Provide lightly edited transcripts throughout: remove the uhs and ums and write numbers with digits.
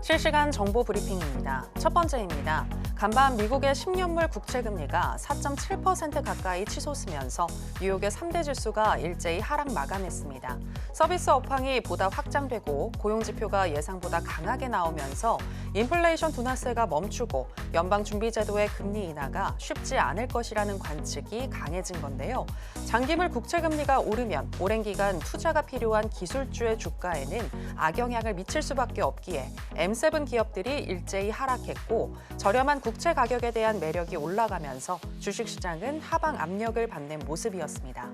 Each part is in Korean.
실시간 정보 브리핑입니다. 첫 번째입니다. 간밤 미국의 10년물 국채금리가 4.7% 가까이 치솟으면서 뉴욕의 3대 지수가 일제히 하락 마감했습니다. 서비스 업황이 보다 확장되고 고용지표가 예상보다 강하게 나오면서 인플레이션 둔화세가 멈추고 연방준비제도의 금리 인하가 쉽지 않을 것이라는 관측이 강해진 건데요. 장기물 국채금리가 오르면 오랜 기간 투자가 필요한 기술주의 주가에는 악영향을 미칠 수밖에 없기에 M7 기업들이 일제히 하락했고 저렴한 국채 가격에 대한 매력이 올라가면서 주식시장은 하방 압력을 받는 모습이었습니다.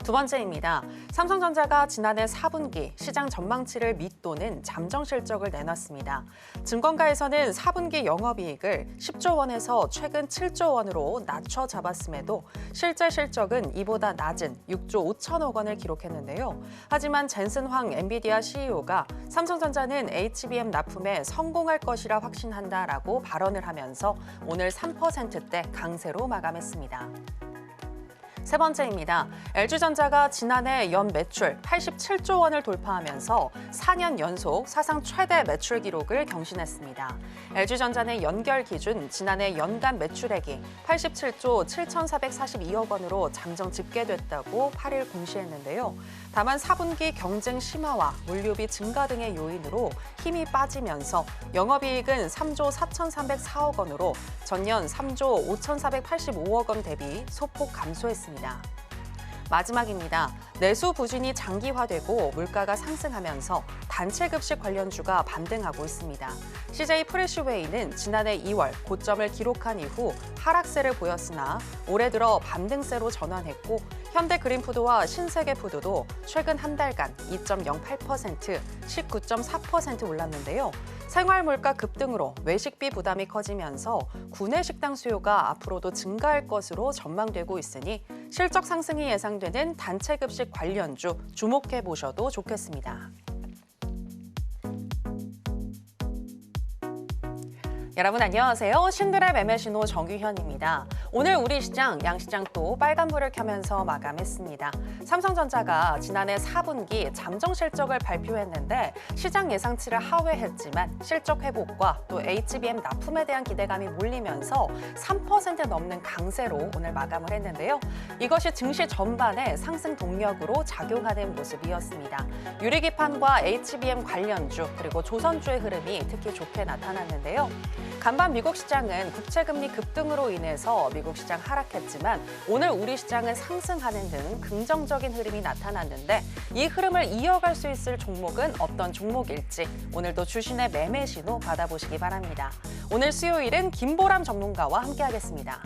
두 번째입니다. 삼성전자가 지난해 4분기 시장 전망치를 밑도는 잠정 실적을 내놨습니다. 증권가에서는 4분기 영업이익을 10조 원에서 최근 7조 원으로 낮춰 잡았음에도 실제 실적은 이보다 낮은 6조 5천억 원을 기록했는데요. 하지만 젠슨 황 엔비디아 CEO가 삼성전자는 HBM 납품에 성공할 것이라 확신한다라고 발언을 하면서 오늘 3%대 강세로 마감했습니다. 세 번째입니다. LG전자가 지난해 연 매출 87조 원을 돌파하면서 4년 연속 사상 최대 매출 기록을 경신했습니다. LG전자는 연결 기준 지난해 연간 매출액이 87조 7,442억 원으로 잠정 집계됐다고 8일 공시했는데요. 다만 4분기 경쟁 심화와 물류비 증가 등의 요인으로 힘이 빠지면서 영업이익은 3조 4,304억 원으로 전년 3조 5,485억 원 대비 소폭 감소했습니다. 마지막입니다. 내수 부진이 장기화되고 물가가 상승하면서 단체급식 관련주가 반등하고 있습니다. CJ 프레시웨이는 지난해 2월 고점을 기록한 이후 하락세를 보였으나 올해 들어 반등세로 전환했고 현대그린푸드와 신세계푸드도 최근 한 달간 2.08%, 19.4% 올랐는데요. 생활물가 급등으로 외식비 부담이 커지면서 구내 식당 수요가 앞으로도 증가할 것으로 전망되고 있으니 실적 상승이 예상되는 단체급식 관련주 주목해 보셔도 좋겠습니다. 여러분 안녕하세요. 신들의 매매신호 정유현입니다. 오늘 우리 시장, 양시장 또 빨간불을 켜면서 마감했습니다. 삼성전자가 지난해 4분기 잠정 실적을 발표했는데 시장 예상치를 하회했지만 실적 회복과 또 HBM 납품에 대한 기대감이 몰리면서 3% 넘는 강세로 오늘 마감을 했는데요. 이것이 증시 전반에 상승 동력으로 작용하는 모습이었습니다. 유리기판과 HBM 관련주 그리고 조선주의 흐름이 특히 좋게 나타났는데요. 간밤 미국 시장은 국채금리 급등으로 인해서 미국 시장 하락했지만 오늘 우리 시장은 상승하는 등 긍정적인 흐름이 나타났는데 이 흐름을 이어갈 수 있을 종목은 어떤 종목일지 오늘도 주신의 매매 신호 받아보시기 바랍니다. 오늘 수요일은 김보람 전문가와 함께하겠습니다.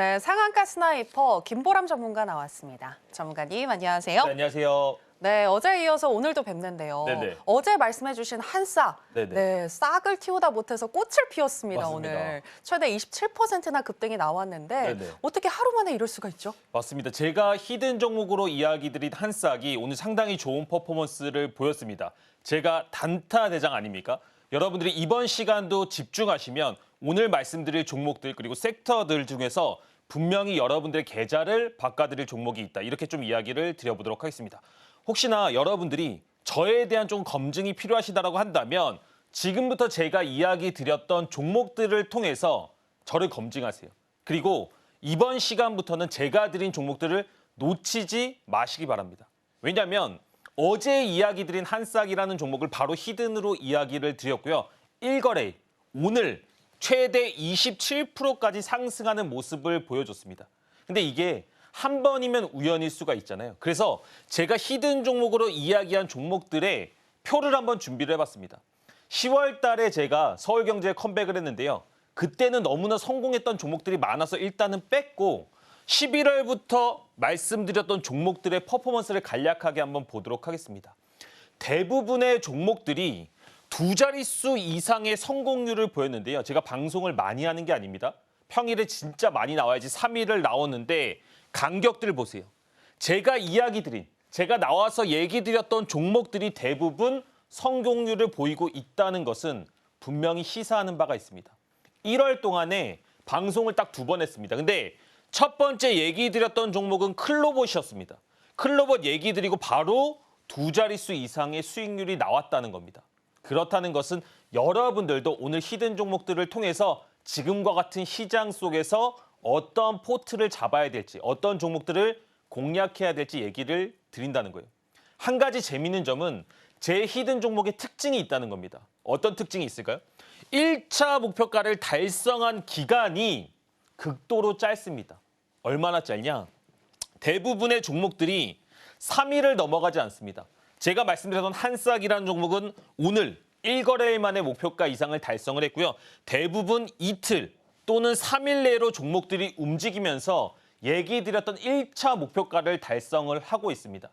네, 상한가 스나이퍼 김보람 전문가 나왔습니다. 전문가님 안녕하세요. 네, 안녕하세요. 네, 어제 이어서 오늘도 뵙는데요. 네네. 어제 말씀해주신 한싸, 네네. 네, 싹을 틔우다 못해서 꽃을 피웠습니다. 맞습니다. 오늘 최대 27%나 급등이 나왔는데 네네. 어떻게 하루 만에 이럴 수가 있죠? 맞습니다. 제가 히든 종목으로 이야기 드린 한싹이 오늘 상당히 좋은 퍼포먼스를 보였습니다. 제가 단타 대장 아닙니까? 여러분들이 이번 시간도 집중하시면 오늘 말씀드릴 종목들 그리고 섹터들 중에서 분명히 여러분들의 계좌를 바꿔드릴 종목이 있다. 이렇게 좀 이야기를 드려보도록 하겠습니다. 혹시나 여러분들이 저에 대한 좀 검증이 필요하시다고 한다면 지금부터 제가 이야기 드렸던 종목들을 통해서 저를 검증하세요. 그리고 이번 시간부터는 제가 드린 종목들을 놓치지 마시기 바랍니다. 왜냐하면 어제 이야기 드린 한싹이라는 종목을 바로 히든으로 이야기를 드렸고요. 1거래 오늘 최대 27%까지 상승하는 모습을 보여줬습니다. 근데 이게 한 번이면 우연일 수가 있잖아요. 그래서 제가 히든 종목으로 이야기한 종목들의 표를 한번 준비를 해봤습니다. 10월 달에 제가 서울경제에 컴백을 했는데요. 그때는 너무나 성공했던 종목들이 많아서 일단은 뺐고 11월부터 말씀드렸던 종목들의 퍼포먼스를 간략하게 한번 보도록 하겠습니다. 대부분의 종목들이 두 자릿수 이상의 성공률을 보였는데요. 제가 방송을 많이 하는 게 아닙니다. 평일에 진짜 많이 나와야지 3일을 나오는데 간격들 보세요. 제가 나와서 얘기 드렸던 종목들이 대부분 성공률을 보이고 있다는 것은 분명히 시사하는 바가 있습니다. 1월 동안에 방송을 딱 2번 했습니다. 근데 첫 번째 얘기 드렸던 종목은 클로봇이었습니다. 클로봇 얘기 드리고 바로 두 자릿수 이상의 수익률이 나왔다는 겁니다. 그렇다는 것은 여러분들도 오늘 히든 종목들을 통해서 지금과 같은 시장 속에서 어떤 포트를 잡아야 될지, 어떤 종목들을 공략해야 될지 얘기를 드린다는 거예요. 한 가지 재미있는 점은 제 히든 종목의 특징이 있다는 겁니다. 어떤 특징이 있을까요? 1차 목표가를 달성한 기간이 극도로 짧습니다. 얼마나 짧냐? 대부분의 종목들이 3일을 넘어가지 않습니다. 제가 말씀드렸던 한싹이라는 종목은 오늘 1거래일 만에 목표가 이상을 달성을 했고요. 대부분 이틀 또는 3일 내로 종목들이 움직이면서 얘기 드렸던 1차 목표가를 달성을 하고 있습니다.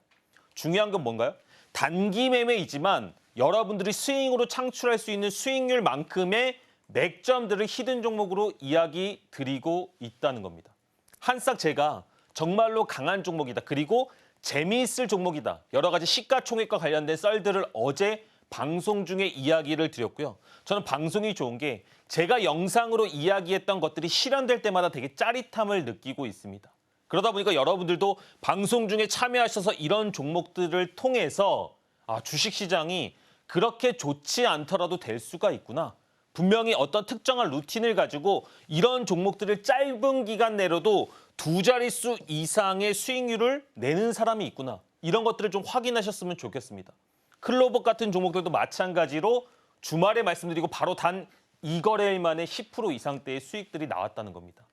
중요한 건 뭔가요? 단기 매매이지만 여러분들이 스윙으로 창출할 수 있는 수익률만큼의 맥점들을 히든 종목으로 이야기 드리고 있다는 겁니다. 한싹 제가 정말로 강한 종목이다. 그리고 재미있을 종목이다. 여러 가지 시가총액과 관련된 썰들을 어제 방송 중에 이야기를 드렸고요. 저는 방송이 좋은 게 제가 영상으로 이야기했던 것들이 실현될 때마다 되게 짜릿함을 느끼고 있습니다. 그러다 보니까 여러분들도 방송 중에 참여하셔서 이런 종목들을 통해서 주식시장이 그렇게 좋지 않더라도 될 수가 있구나. 분명히 어떤 특정한 루틴을 가지고 이런 종목들을 짧은 기간 내로도 두 자릿수 이상의 수익률을 내는 사람이 있구나. 이런 것들을 좀 확인하셨으면 좋겠습니다. 클로봇 같은 종목들도 마찬가지로 주말에 말씀드리고 바로 단 2거래일 만에 10% 이상대의 수익들이 나왔다는 겁니다.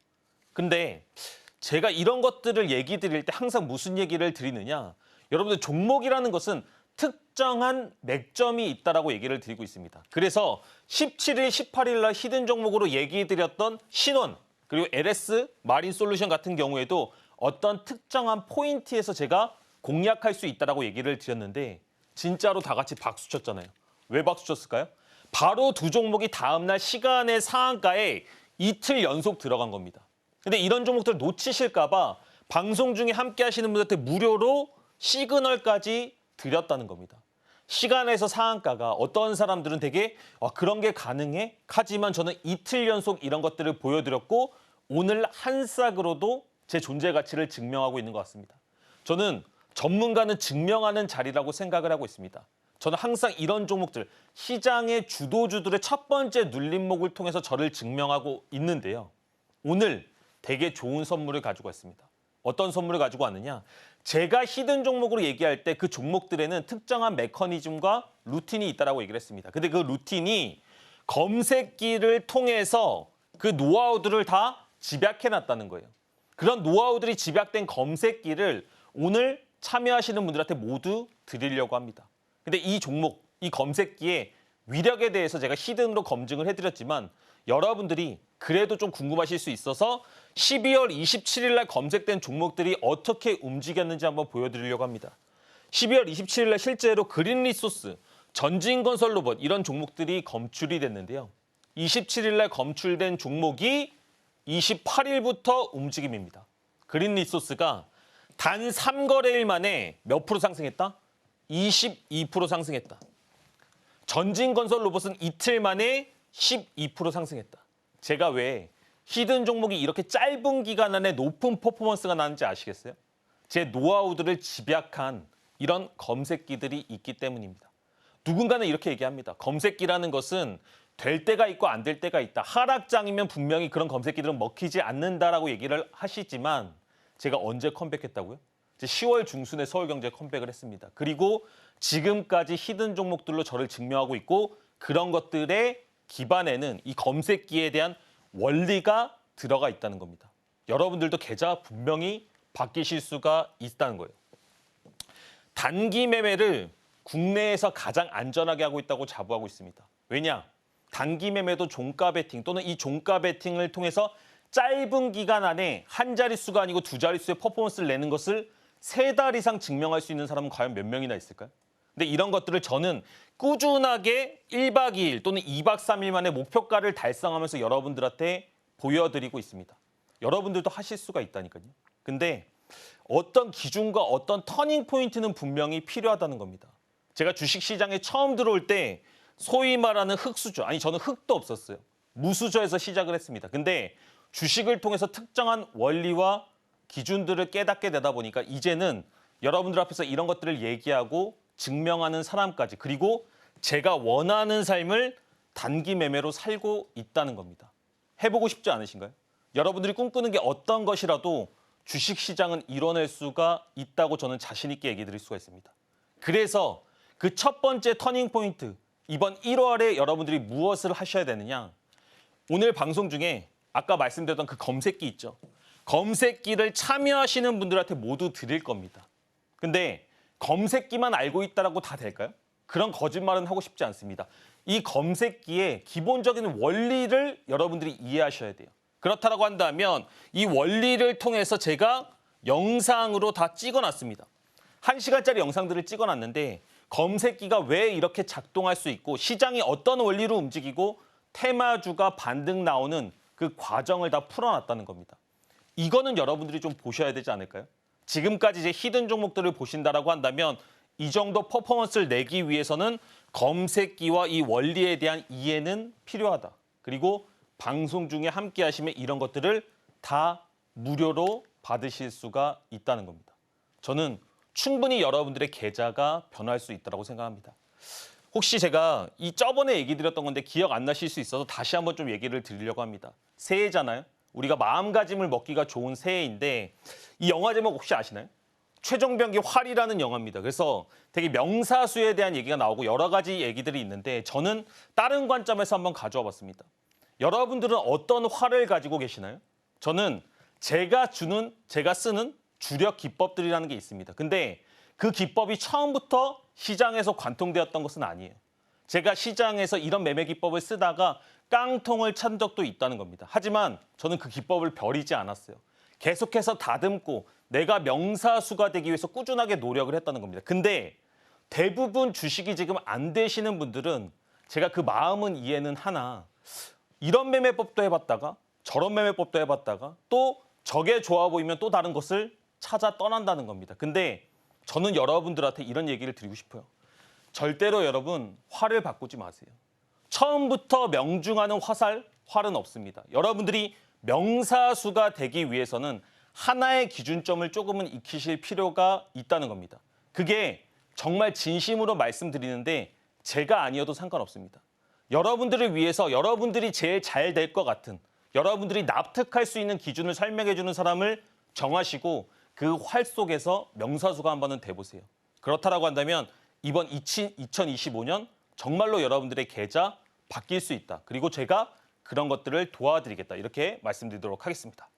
근데 제가 이런 것들을 얘기 드릴 때 항상 무슨 얘기를 드리느냐. 여러분들 종목이라는 것은 특정한 맥점이 있다라고 얘기를 드리고 있습니다. 그래서 17일, 18일 날 히든 종목으로 얘기 드렸던 신원 그리고 LS, 마린솔루션 같은 경우에도 어떤 특정한 포인트에서 제가 공략할 수 있다라고 얘기를 드렸는데 진짜로 다 같이 박수 쳤잖아요. 왜 박수 쳤을까요? 바로 두 종목이 다음날 시간의 상한가에 이틀 연속 들어간 겁니다. 근데 이런 종목들 놓치실까 봐 방송 중에 함께 하시는 분들한테 무료로 시그널까지 드렸다는 겁니다. 시간에서 상한가가 어떤 사람들은 되게 그런 게 가능해? 하지만 저는 이틀 연속 이런 것들을 보여드렸고 오늘 한싹으로도 제 존재 가치를 증명하고 있는 것 같습니다. 저는 전문가는 증명하는 자리라고 생각을 하고 있습니다. 저는 항상 이런 종목들, 시장의 주도주들의 첫 번째 눌림목을 통해서 저를 증명하고 있는데요. 오늘 되게 좋은 선물을 가지고 왔습니다. 어떤 선물을 가지고 왔느냐? 제가 히든 종목으로 얘기할 때 그 종목들에는 특정한 메커니즘과 루틴이 있다라고 얘기를 했습니다. 근데 그 루틴이 검색기를 통해서 그 노하우들을 다 집약해놨다는 거예요. 그런 노하우들이 집약된 검색기를 오늘 참여하시는 분들한테 모두 드리려고 합니다. 근데 이 종목, 이 검색기의 위력에 대해서 제가 히든으로 검증을 해드렸지만 여러분들이 그래도 좀 궁금하실 수 있어서 12월 27일 날 검색된 종목들이 어떻게 움직였는지 한번 보여드리려고 합니다. 12월 27일 날 실제로 그린리소스, 전진건설로봇 이런 종목들이 검출이 됐는데요. 27일 날 검출된 종목이 28일부터 움직임입니다. 그린리소스가 단 3거래일 만에 몇 프로 상승했다? 22% 상승했다. 전진건설로봇은 이틀 만에 12% 상승했다. 제가 왜 히든 종목이 이렇게 짧은 기간 안에 높은 퍼포먼스가 나는지 아시겠어요? 제 노하우들을 집약한 이런 검색기들이 있기 때문입니다. 누군가는 이렇게 얘기합니다. 검색기라는 것은 될 때가 있고 안 될 때가 있다. 하락장이면 분명히 그런 검색기들은 먹히지 않는다라고 얘기를 하시지만 제가 언제 컴백했다고요? 10월 중순에 서울경제에 컴백을 했습니다. 그리고 지금까지 히든 종목들로 저를 증명하고 있고 그런 것들의 기반에는 이 검색기에 대한 원리가 들어가 있다는 겁니다. 여러분들도 계좌 분명히 바뀌실 수가 있다는 거예요. 단기 매매를 국내에서 가장 안전하게 하고 있다고 자부하고 있습니다. 왜냐? 단기 매매도 종가 베팅 또는 이 종가 베팅을 통해서 짧은 기간 안에 한 자릿수가 아니고 두 자릿수의 퍼포먼스를 내는 것을 3달 이상 증명할 수 있는 사람은 과연 몇 명이나 있을까요? 근데 이런 것들을 저는 꾸준하게 1박 2일 또는 2박 3일 만에 목표가를 달성하면서 여러분들한테 보여드리고 있습니다. 여러분들도 하실 수가 있다니까요. 근데 어떤 기준과 어떤 터닝 포인트는 분명히 필요하다는 겁니다. 제가 주식시장에 처음 들어올 때 소위 말하는 흙수저, 아니 저는 흙도 없었어요. 무수저에서 시작을 했습니다. 근데 주식을 통해서 특정한 원리와 기준들을 깨닫게 되다 보니까 이제는 여러분들 앞에서 이런 것들을 얘기하고 증명하는 사람까지, 그리고 제가 원하는 삶을 단기 매매로 살고 있다는 겁니다. 해보고 싶지 않으신가요? 여러분들이 꿈꾸는 게 어떤 것이라도 주식시장은 이뤄낼 수가 있다고 저는 자신 있게 얘기 드릴 수가 있습니다. 그래서 그 첫 번째 터닝 포인트, 이번 1월에 여러분들이 무엇을 하셔야 되느냐. 오늘 방송 중에 아까 말씀드렸던 그 검색기 있죠. 검색기를 참여하시는 분들한테 모두 드릴 겁니다. 근데 검색기만 알고 있다라고 다 될까요? 그런 거짓말은 하고 싶지 않습니다. 이 검색기의 기본적인 원리를 여러분들이 이해하셔야 돼요. 그렇다고 한다면 이 원리를 통해서 제가 영상으로 다 찍어놨습니다. 1시간짜리 영상들을 찍어놨는데 검색기가 왜 이렇게 작동할 수 있고 시장이 어떤 원리로 움직이고 테마주가 반등 나오는 그 과정을 다 풀어놨다는 겁니다. 이거는 여러분들이 좀 보셔야 되지 않을까요? 지금까지 이제 히든 종목들을 보신다라고 한다면 이 정도 퍼포먼스를 내기 위해서는 검색기와 이 원리에 대한 이해는 필요하다. 그리고 방송 중에 함께 하시면 이런 것들을 다 무료로 받으실 수가 있다는 겁니다. 저는 충분히 여러분들의 계좌가 변할 수 있다고 생각합니다. 혹시 제가 이 저번에 얘기 드렸던 건데 기억 안 나실 수 있어서 다시 한번 좀 얘기를 드리려고 합니다. 새해잖아요. 우리가 마음가짐을 먹기가 좋은 새해인데 이 영화 제목 혹시 아시나요? 최종병기 활이라는 영화입니다. 그래서 되게 명사수에 대한 얘기가 나오고 여러 가지 얘기들이 있는데 저는 다른 관점에서 한번 가져와 봤습니다. 여러분들은 어떤 활을 가지고 계시나요? 저는 제가 쓰는 주력 기법들이라는 게 있습니다. 근데 그 기법이 처음부터 시장에서 관통되었던 것은 아니에요. 제가 시장에서 이런 매매 기법을 쓰다가 깡통을 찬 적도 있다는 겁니다. 하지만 저는 그 기법을 버리지 않았어요. 계속해서 다듬고 내가 명사수가 되기 위해서 꾸준하게 노력을 했다는 겁니다. 근데 대부분 주식이 지금 안 되시는 분들은 제가 그 마음은 이해는 하나 이런 매매법도 해봤다가 저런 매매법도 해봤다가 또 저게 좋아 보이면 또 다른 것을 찾아 떠난다는 겁니다. 근데 저는 여러분들한테 이런 얘기를 드리고 싶어요. 절대로 여러분 활을 바꾸지 마세요. 처음부터 명중하는 활은 없습니다. 여러분들이 명사수가 되기 위해서는 하나의 기준점을 조금은 익히실 필요가 있다는 겁니다. 그게 정말 진심으로 말씀드리는데 제가 아니어도 상관없습니다. 여러분들을 위해서 여러분들이 제일 잘 될 것 같은 여러분들이 납득할 수 있는 기준을 설명해 주는 사람을 정하시고 그 활 속에서 명사수가 한번은 돼보세요. 그렇다라고 한다면 이번 2025년 정말로 여러분들의 계좌 바뀔 수 있다. 그리고 제가 그런 것들을 도와드리겠다. 이렇게 말씀드리도록 하겠습니다.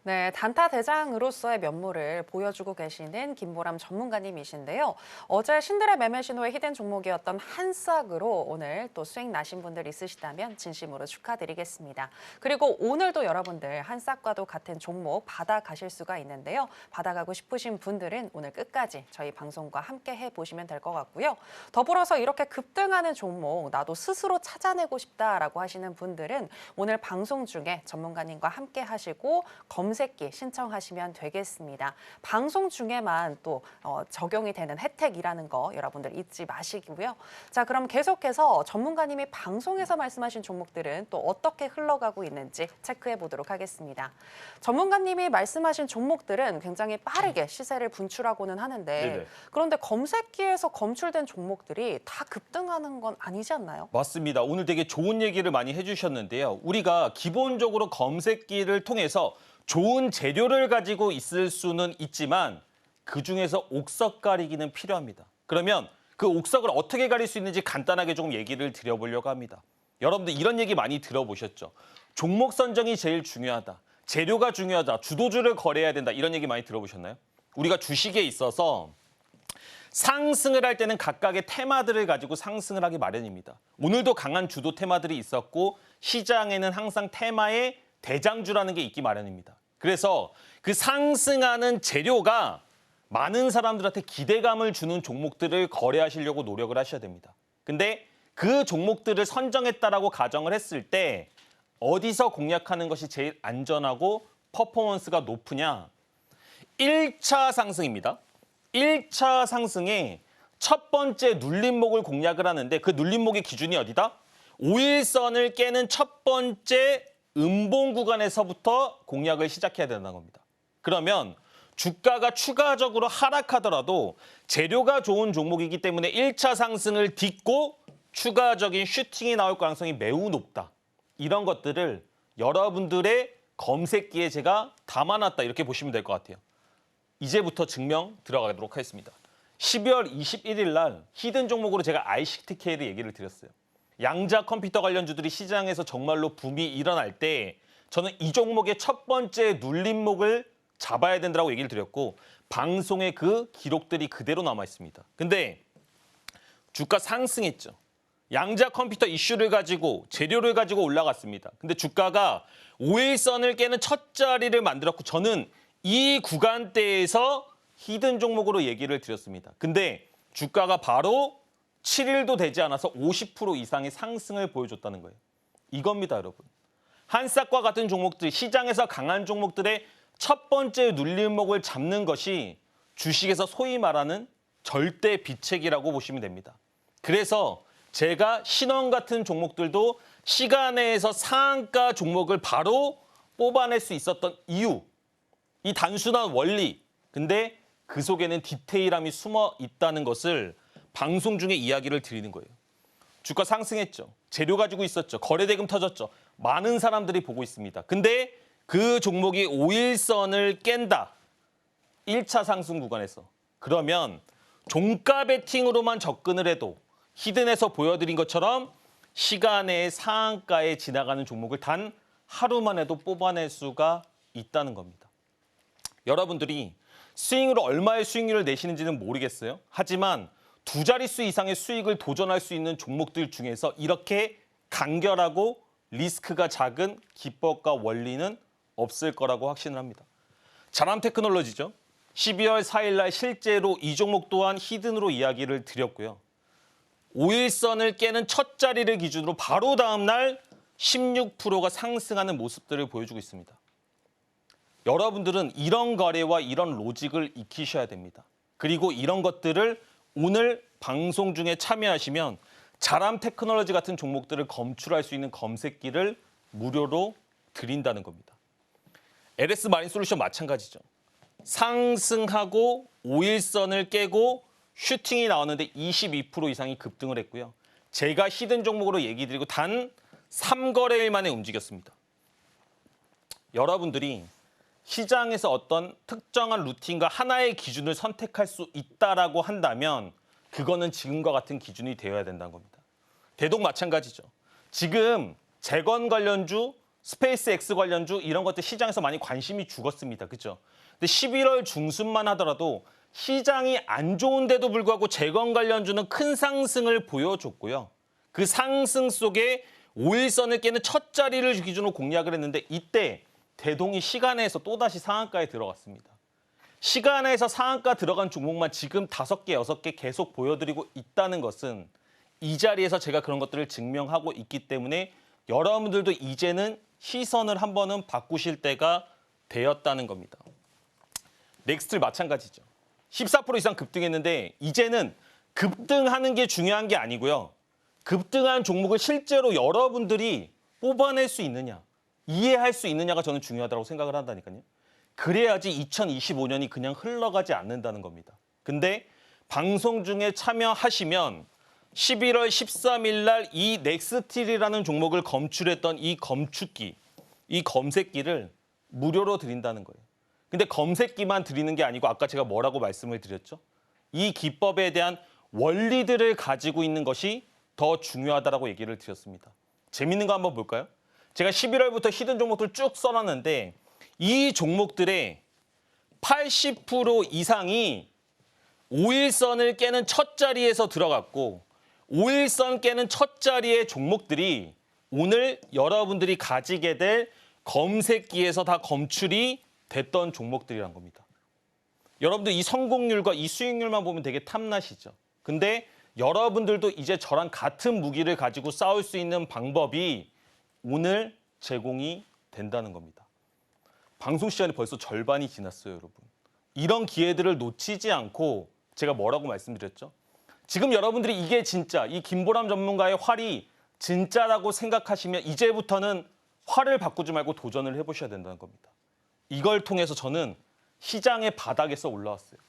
네, 단타 대장으로서의 면모를 보여주고 계시는 김보람 전문가님이신데요. 어제 신들의 매매 신호의 히든 종목이었던 한싹으로 오늘 또 수익 나신 분들 있으시다면 진심으로 축하드리겠습니다. 그리고 오늘도 여러분들 한싹과도 같은 종목 받아가실 수가 있는데요. 받아가고 싶으신 분들은 오늘 끝까지 저희 방송과 함께 해보시면 될 것 같고요. 더불어서 이렇게 급등하는 종목 나도 스스로 찾아내고 싶다라고 하시는 분들은 오늘 방송 중에 전문가님과 함께 하시고 검색기 신청하시면 되겠습니다. 방송 중에만 또 적용이 되는 혜택이라는 거 여러분들 잊지 마시고요. 자, 그럼 계속해서 전문가님이 방송에서 말씀하신 종목들은 또 어떻게 흘러가고 있는지 체크해 보도록 하겠습니다. 전문가님이 말씀하신 종목들은 굉장히 빠르게 시세를 분출하고는 하는데 네네. 그런데 검색기에서 검출된 종목들이 다 급등하는 건 아니지 않나요? 맞습니다. 오늘 되게 좋은 얘기를 많이 해주셨는데요. 우리가 기본적으로 검색기를 통해서 좋은 재료를 가지고 있을 수는 있지만 그중에서 옥석 가리기는 필요합니다. 그러면 그 옥석을 어떻게 가릴 수 있는지 간단하게 조금 얘기를 드려보려고 합니다. 여러분들 이런 얘기 많이 들어보셨죠? 종목 선정이 제일 중요하다. 재료가 중요하다. 주도주를 거래해야 된다. 이런 얘기 많이 들어보셨나요? 우리가 주식에 있어서 상승을 할 때는 각각의 테마들을 가지고 상승을 하기 마련입니다. 오늘도 강한 주도 테마들이 있었고 시장에는 항상 테마의 대장주라는 게 있기 마련입니다. 그래서 그 상승하는 재료가 많은 사람들한테 기대감을 주는 종목들을 거래하시려고 노력을 하셔야 됩니다. 근데 그 종목들을 선정했다라고 가정을 했을 때 어디서 공략하는 것이 제일 안전하고 퍼포먼스가 높으냐? 1차 상승입니다. 1차 상승에 첫 번째 눌림목을 공략을 하는데 그 눌림목의 기준이 어디다? 5일선을 깨는 첫 번째 음봉 구간에서부터 공략을 시작해야 된다는 겁니다. 그러면 주가가 추가적으로 하락하더라도 재료가 좋은 종목이기 때문에 1차 상승을 딛고 추가적인 슈팅이 나올 가능성이 매우 높다. 이런 것들을 여러분들의 검색기에 제가 담아놨다 이렇게 보시면 될 것 같아요. 이제부터 증명 들어가도록 하겠습니다. 12월 21일 날 히든 종목으로 제가 ICTK를 얘기를 드렸어요. 양자 컴퓨터 관련주들이 시장에서 정말로 붐이 일어날 때 저는 이 종목의 첫 번째 눌림목을 잡아야 된다고 얘기를 드렸고 방송에 그 기록들이 그대로 남아 있습니다. 근데 주가 상승했죠. 양자 컴퓨터 이슈를 가지고 재료를 가지고 올라갔습니다. 근데 주가가 5일선을 깨는 첫 자리를 만들었고 저는 이 구간대에서 히든 종목으로 얘기를 드렸습니다. 근데 주가가 바로 7일도 되지 않아서 50% 이상의 상승을 보여줬다는 거예요. 이겁니다, 여러분. 한싹과 같은 종목들, 시장에서 강한 종목들의 첫 번째 눌림목을 잡는 것이 주식에서 소위 말하는 절대 비책이라고 보시면 됩니다. 그래서 제가 신원 같은 종목들도 시간에서 상한가 종목을 바로 뽑아낼 수 있었던 이유, 이 단순한 원리, 근데 그 속에는 디테일함이 숨어 있다는 것을 방송 중에 이야기를 드리는 거예요. 주가 상승했죠. 재료 가지고 있었죠. 거래대금 터졌죠. 많은 사람들이 보고 있습니다. 근데 그 종목이 5일선을 깬다. 1차 상승 구간에서. 그러면 종가 베팅으로만 접근을 해도 히든에서 보여드린 것처럼 시간의 상한가에 지나가는 종목을 단 하루만 해도 뽑아낼 수가 있다는 겁니다. 여러분들이 스윙으로 얼마의 수익률을 내시는지는 모르겠어요. 하지만 두 자릿수 이상의 수익을 도전할 수 있는 종목들 중에서 이렇게 간결하고 리스크가 작은 기법과 원리는 없을 거라고 확신을 합니다. 자람 테크놀로지죠. 12월 4일 날 실제로 이 종목 또한 히든으로 이야기를 드렸고요. 5일선을 깨는 첫 자리를 기준으로 바로 다음 날 16%가 상승하는 모습들을 보여주고 있습니다. 여러분들은 이런 거래와 이런 로직을 익히셔야 됩니다. 그리고 이런 것들을 오늘 방송 중에 참여하시면 자람 테크놀로지 같은 종목들을 검출할 수 있는 검색기를 무료로 드린다는 겁니다. LS 마린솔루션 마찬가지죠. 상승하고 5일선을 깨고 슈팅이 나왔는데 22% 이상이 급등을 했고요. 제가 히든 종목으로 얘기 드리고 단 3거래일 만에 움직였습니다. 여러분들이 시장에서 어떤 특정한 루틴과 하나의 기준을 선택할 수 있다라고 한다면 그거는 지금과 같은 기준이 되어야 된다는 겁니다. 대동 마찬가지죠. 지금 재건 관련주, 스페이스 X 관련주 이런 것들 시장에서 많이 관심이 죽었습니다. 그렇죠? 근데 11월 중순만 하더라도 시장이 안 좋은데도 불구하고 재건 관련주는 큰 상승을 보여줬고요. 그 상승 속에 5일선을 깨는 첫 자리를 기준으로 공략을 했는데 이때 대동이 시간에서 또다시 상한가에 들어갔습니다. 시간에서 상한가 들어간 종목만 지금 5개, 6개 계속 보여드리고 있다는 것은 이 자리에서 제가 그런 것들을 증명하고 있기 때문에 여러분들도 이제는 시선을 한 번은 바꾸실 때가 되었다는 겁니다. 넥스트 마찬가지죠. 14% 이상 급등했는데 이제는 급등하는 게 중요한 게 아니고요. 급등한 종목을 실제로 여러분들이 뽑아낼 수 있느냐, 이해할 수 있느냐가 저는 중요하다고 생각을 한다니까요. 그래야지 2025년이 그냥 흘러가지 않는다는 겁니다. 근데 방송 중에 참여하시면 11월 13일 날 이 넥스틸이라는 종목을 검출했던 이 검축기, 이 검색기를 무료로 드린다는 거예요. 근데 검색기만 드리는 게 아니고 아까 제가 뭐라고 말씀을 드렸죠? 이 기법에 대한 원리들을 가지고 있는 것이 더 중요하다고 얘기를 드렸습니다. 재밌는 거 한번 볼까요? 제가 11월부터 히든 종목들 쭉 써놨는데 이 종목들의 80% 이상이 5일선을 깨는 첫 자리에서 들어갔고 5일선 깨는 첫 자리의 종목들이 오늘 여러분들이 가지게 될 검색기에서 다 검출이 됐던 종목들이란 겁니다. 여러분들 이 성공률과 이 수익률만 보면 되게 탐나시죠? 근데 여러분들도 이제 저랑 같은 무기를 가지고 싸울 수 있는 방법이 오늘 제공이 된다는 겁니다. 방송 시간이 벌써 절반이 지났어요, 여러분. 이런 기회들을 놓치지 않고 제가 뭐라고 말씀드렸죠? 지금 여러분들이 이게 진짜 이 김보람 전문가의 활이 진짜라고 생각하시면 이제부터는 활을 바꾸지 말고 도전을 해보셔야 된다는 겁니다. 이걸 통해서 저는 시장의 바닥에서 올라왔어요.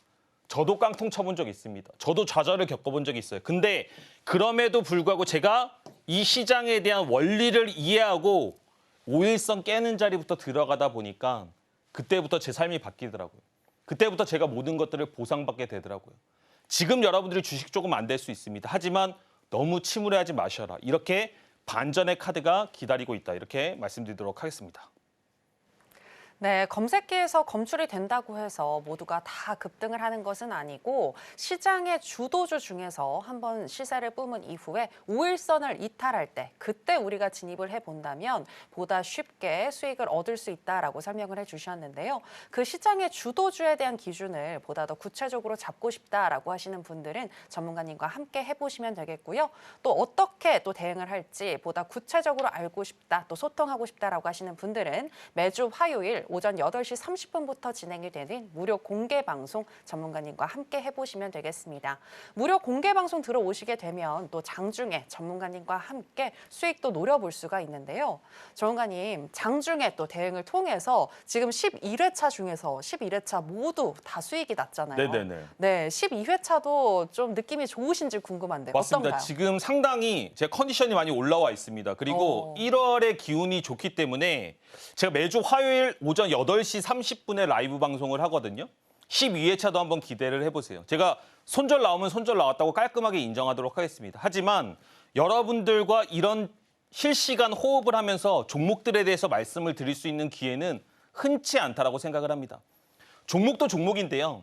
저도 깡통 쳐본 적이 있습니다. 저도 좌절을 겪어본 적이 있어요. 근데 그럼에도 불구하고 제가 이 시장에 대한 원리를 이해하고 5일선 깨는 자리부터 들어가다 보니까 그때부터 제 삶이 바뀌더라고요. 그때부터 제가 모든 것들을 보상받게 되더라고요. 지금 여러분들이 주식 조금 안 될 수 있습니다. 하지만 너무 침울해하지 마셔라. 이렇게 반전의 카드가 기다리고 있다. 이렇게 말씀드리도록 하겠습니다. 네, 검색기에서 검출이 된다고 해서 모두가 다 급등을 하는 것은 아니고 시장의 주도주 중에서 한번 시세를 뿜은 이후에 5일선을 이탈할 때 그때 우리가 진입을 해본다면 보다 쉽게 수익을 얻을 수 있다라고 설명을 해주셨는데요. 그 시장의 주도주에 대한 기준을 보다 더 구체적으로 잡고 싶다라고 하시는 분들은 전문가님과 함께 해보시면 되겠고요. 또 어떻게 또 대응을 할지 보다 구체적으로 알고 싶다, 또 소통하고 싶다라고 하시는 분들은 매주 화요일 오전 8시 30분부터 진행이 되는 무료 공개 방송 전문가님과 함께 해보시면 되겠습니다. 무료 공개 방송 들어오시게 되면 또 장중에 전문가님과 함께 수익도 노려볼 수가 있는데요. 전문가님, 장중에 또 대응을 통해서 지금 11회차 중에서 11회차 모두 다 수익이 났잖아요. 네네네. 네, 12회차도 좀 느낌이 좋으신지 궁금한데 맞습니다. 어떤가요? 지금 상당히 제 컨디션이 많이 올라와 있습니다. 그리고 1월의 기운이 좋기 때문에 제가 매주 화요일 오전 8시 30분에 라이브 방송을 하거든요. 12회차도 한번 기대를 해보세요. 제가 손절 나오면 손절 나왔다고 깔끔하게 인정하도록 하겠습니다. 하지만 여러분들과 이런 실시간 호흡을 하면서 종목들에 대해서 말씀을 드릴 수 있는 기회는 흔치 않다라고 생각을 합니다. 종목도 종목인데요.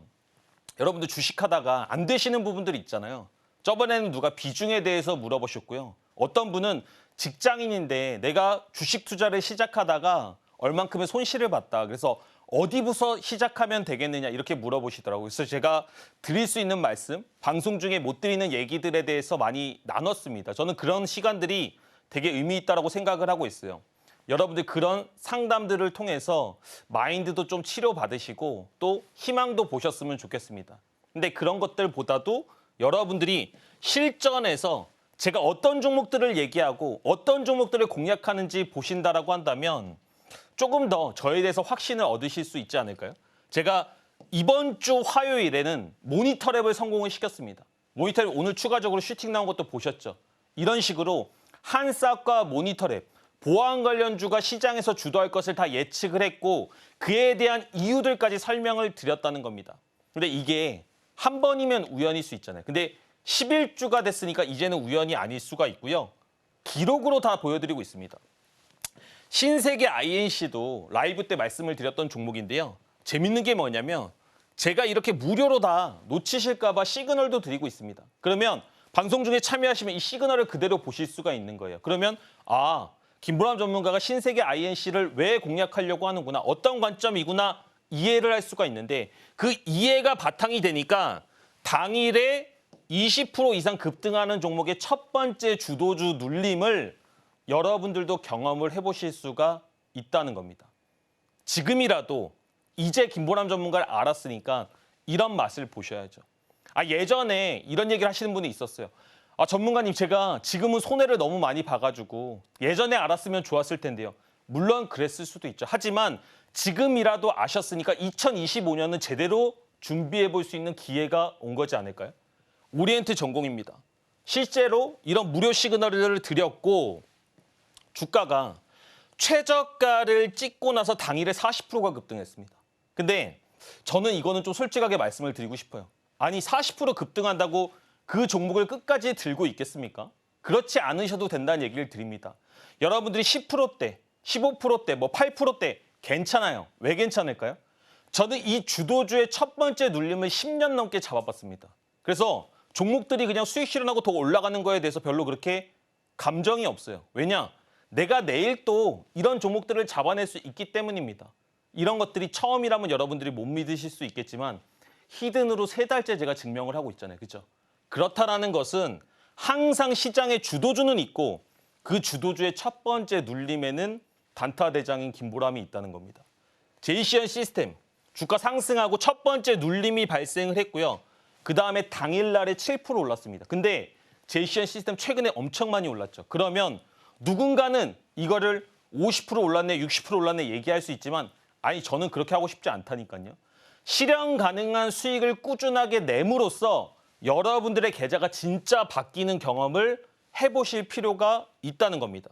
여러분들 주식하다가 안 되시는 부분들이 있잖아요. 저번에는 누가 비중에 대해서 물어보셨고요. 어떤 분은 직장인인데 내가 주식 투자를 시작하다가 얼만큼의 손실을 봤다. 그래서 어디부터 시작하면 되겠느냐 이렇게 물어보시더라고요. 그래서 제가 드릴 수 있는 말씀, 방송 중에 못 드리는 얘기들에 대해서 많이 나눴습니다. 저는 그런 시간들이 되게 의미 있다고 생각을 하고 있어요. 여러분들 그런 상담들을 통해서 마인드도 좀 치료받으시고 또 희망도 보셨으면 좋겠습니다. 근데 그런 것들보다도 여러분들이 실전에서 제가 어떤 종목들을 얘기하고 어떤 종목들을 공략하는지 보신다라고 한다면 조금 더 저에 대해서 확신을 얻으실 수 있지 않을까요? 제가 이번 주 화요일에는 모니터랩을 성공을 시켰습니다. 모니터랩 오늘 추가적으로 슈팅 나온 것도 보셨죠? 이런 식으로 한싹과 모니터랩, 보안 관련주가 시장에서 주도할 것을 다 예측을 했고 그에 대한 이유들까지 설명을 드렸다는 겁니다. 근데 이게 한 번이면 우연일 수 있잖아요. 근데 11주가 됐으니까 이제는 우연이 아닐 수가 있고요. 기록으로 다 보여드리고 있습니다. 신세계 INC도 라이브 때 말씀을 드렸던 종목인데요. 재밌는 게 뭐냐면 제가 이렇게 무료로 다 놓치실까 봐 시그널도 드리고 있습니다. 그러면 방송 중에 참여하시면 이 시그널을 그대로 보실 수가 있는 거예요. 그러면 김보람 전문가가 신세계 INC를 왜 공략하려고 하는구나, 어떤 관점이구나 이해를 할 수가 있는데 그 이해가 바탕이 되니까 당일에 20% 이상 급등하는 종목의 첫 번째 주도주 눌림을 여러분들도 경험을 해보실 수가 있다는 겁니다. 지금이라도 이제 김보람 전문가를 알았으니까 이런 맛을 보셔야죠. 예전에 이런 얘기를 하시는 분이 있었어요. 전문가님, 제가 지금은 손해를 너무 많이 봐가지고 예전에 알았으면 좋았을 텐데요. 물론 그랬을 수도 있죠. 하지만 지금이라도 아셨으니까 2025년은 제대로 준비해 볼 수 있는 기회가 온 거지 않을까요? 오리엔트 전공입니다. 실제로 이런 무료 시그널을 드렸고 주가가 최저가를 찍고 나서 당일에 40%가 급등했습니다. 근데 저는 이거는 좀 솔직하게 말씀을 드리고 싶어요. 아니 40% 급등한다고 그 종목을 끝까지 들고 있겠습니까? 그렇지 않으셔도 된다는 얘기를 드립니다. 여러분들이 10%대, 15%대, 8%대 괜찮아요. 왜 괜찮을까요? 저는 이 주도주의 첫 번째 눌림을 10년 넘게 잡아봤습니다. 그래서 종목들이 그냥 수익 실현하고 더 올라가는 거에 대해서 별로 그렇게 감정이 없어요. 왜냐? 내가 내일 또 이런 종목들을 잡아낼 수 있기 때문입니다. 이런 것들이 처음이라면 여러분들이 못 믿으실 수 있겠지만 히든으로 3달째 제가 증명을 하고 있잖아요. 그렇죠? 그렇다라는 것은 항상 시장의 주도주는 있고 그 주도주의 첫 번째 눌림에는 단타 대장인 김보람이 있다는 겁니다. 제이시언 시스템 주가 상승하고 첫 번째 눌림이 발생을 했고요. 그다음에 당일날에 7% 올랐습니다. 근데 제이시언 시스템 최근에 엄청 많이 올랐죠. 그러면 누군가는 이거를 50% 올랐네, 60% 올랐네 얘기할 수 있지만 아니 저는 그렇게 하고 싶지 않다니까요. 실현 가능한 수익을 꾸준하게 내므로써 여러분들의 계좌가 진짜 바뀌는 경험을 해보실 필요가 있다는 겁니다.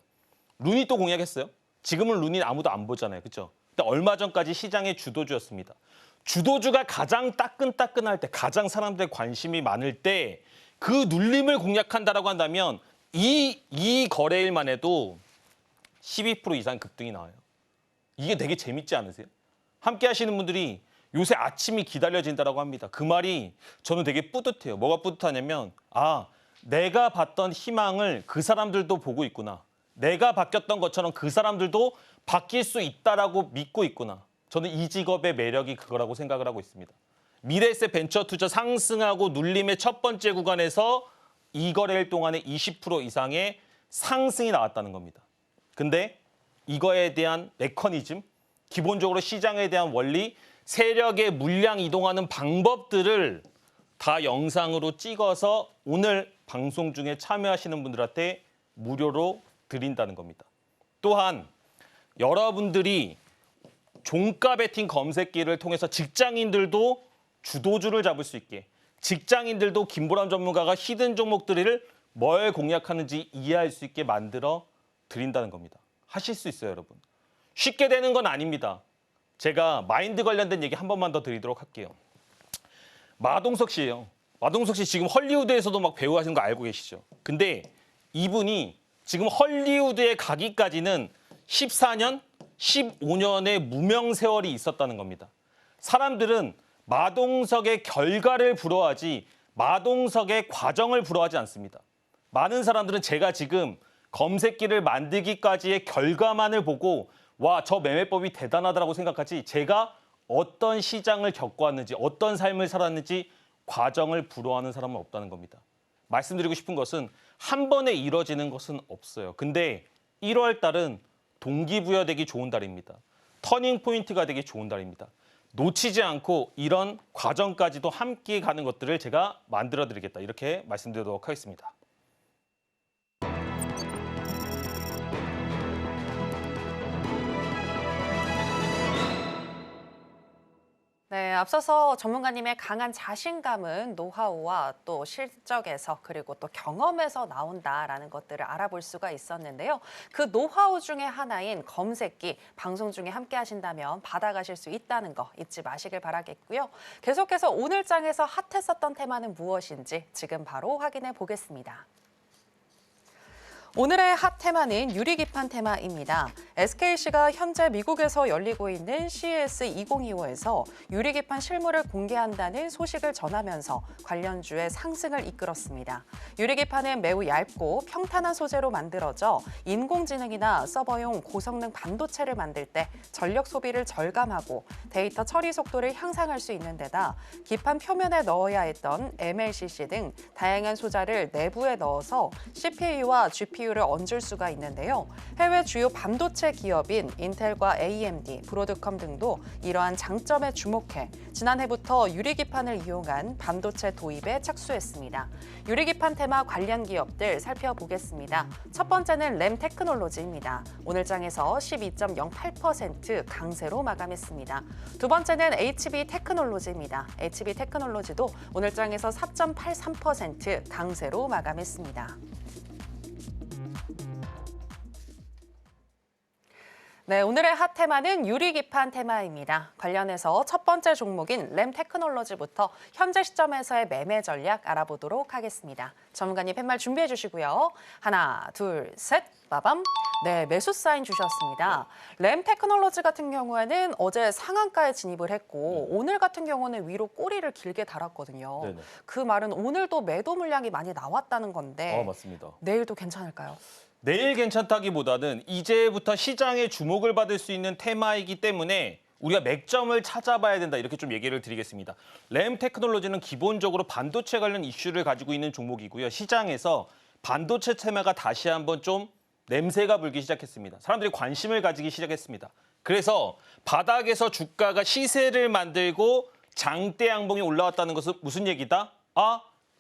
루니 또 공약했어요. 지금은 루니 아무도 안 보잖아요. 그렇죠? 근데 얼마 전까지 시장의 주도주였습니다. 주도주가 가장 따끈따끈할 때, 가장 사람들의 관심이 많을 때 그 눌림을 공략한다라고 한다면 이 거래일만 해도 12% 이상 급등이 나와요. 이게 되게 재밌지 않으세요? 함께 하시는 분들이 요새 아침이 기다려진다라고 합니다. 그 말이 저는 되게 뿌듯해요. 뭐가 뿌듯하냐면 내가 봤던 희망을 그 사람들도 보고 있구나. 내가 바뀌었던 것처럼 그 사람들도 바뀔 수 있다라고 믿고 있구나. 저는 이 직업의 매력이 그거라고 생각을 하고 있습니다. 미래에셋 벤처 투자 상승하고 눌림의 첫 번째 구간에서 이 거래일 동안에 20% 이상의 상승이 나왔다는 겁니다. 근데 이거에 대한 메커니즘, 기본적으로 시장에 대한 원리, 세력의 물량 이동하는 방법들을 다 영상으로 찍어서 오늘 방송 중에 참여하시는 분들한테 무료로 드린다는 겁니다. 또한 여러분들이 종가 베팅 검색기를 통해서 직장인들도 주도주를 잡을 수 있게, 직장인들도 김보람 전문가가 히든 종목들을 뭘 공략하는지 이해할 수 있게 만들어 드린다는 겁니다. 하실 수 있어요, 여러분. 쉽게 되는 건 아닙니다. 제가 마인드 관련된 얘기 한 번만 더 드리도록 할게요. 마동석 씨예요. 마동석 씨 지금 헐리우드에서도 막 배우 하시는 거 알고 계시죠? 근데 이분이 지금 헐리우드에 가기까지는 14년, 15년의 무명 세월이 있었다는 겁니다. 사람들은 마동석의 결과를 부러워하지 마동석의 과정을 부러워하지 않습니다. 많은 사람들은 제가 지금 검색기를 만들기까지의 결과만을 보고 와, 저 매매법이 대단하다고 생각하지 제가 어떤 시장을 겪어왔는지 어떤 삶을 살았는지 과정을 부러워하는 사람은 없다는 겁니다. 말씀드리고 싶은 것은 한 번에 이뤄지는 것은 없어요. 근데 1월 달은 동기부여되기 좋은 달입니다. 터닝 포인트가 되기 좋은 달입니다. 놓치지 않고 이런 과정까지도 함께 가는 것들을 제가 만들어드리겠다. 이렇게 말씀드리도록 하겠습니다. 네, 앞서서 전문가님의 강한 자신감은 노하우와 또 실적에서 그리고 또 경험에서 나온다라는 것들을 알아볼 수가 있었는데요. 그 노하우 중에 하나인 검색기 방송 중에 함께 하신다면 받아가실 수 있다는 거 잊지 마시길 바라겠고요. 계속해서 오늘 장에서 핫했었던 테마는 무엇인지 지금 바로 확인해 보겠습니다. 오늘의 핫 테마는 유리기판 테마입니다. SKC가 현재 미국에서 열리고 있는 CES 2025에서 유리기판 실물을 공개한다는 소식을 전하면서 관련주의 상승을 이끌었습니다. 유리기판은 매우 얇고 평탄한 소재로 만들어져 인공지능이나 서버용 고성능 반도체를 만들 때 전력 소비를 절감하고 데이터 처리 속도를 향상할 수 있는 데다 기판 표면에 넣어야 했던 MLCC 등 다양한 소자를 내부에 넣어서 CPU와 GPU를 얹을 수가 있는데요. 해외 주요 반도체 기업인 인텔과 AMD, 브로드컴 등도 이러한 장점에 주목해 지난해부터 유리기판을 이용한 반도체 도입에 착수했습니다. 유리기판 테마 관련 기업들 살펴보겠습니다. 첫 번째는 램 테크놀로지입니다. 오늘 장에서 12.08% 강세로 마감했습니다. 두 번째는 HB 테크놀로지입니다. HB 테크놀로지도 오늘 장에서 4.83% 강세로 마감했습니다. 네, 오늘의 핫 테마는 유리기판 테마입니다. 관련해서 첫 번째 종목인 램테크놀로지부터 현재 시점에서의 매매 전략 알아보도록 하겠습니다. 전문가님 팻말 준비해 주시고요. 하나, 둘, 셋, 빠밤. 네, 매수 사인 주셨습니다. 램테크놀로지 같은 경우에는 어제 상한가에 진입을 했고 오늘 같은 경우는 위로 꼬리를 길게 달았거든요. 네네. 그 말은 오늘도 매도 물량이 많이 나왔다는 건데 맞습니다. 내일도 괜찮을까요? 내일 괜찮다기보다는 이제부터 시장에 주목을 받을 수 있는 테마이기 때문에 우리가 맥점을 찾아봐야 된다 이렇게 좀 얘기를 드리겠습니다. 램테크놀로지는 기본적으로 반도체 관련 이슈를 가지고 있는 종목이고요. 시장에서 반도체 테마가 다시 한번 좀 냄새가 불기 시작했습니다. 사람들이 관심을 가지기 시작했습니다. 그래서 바닥에서 주가가 시세를 만들고 장대 양봉이 올라왔다는 것은 무슨 얘기다?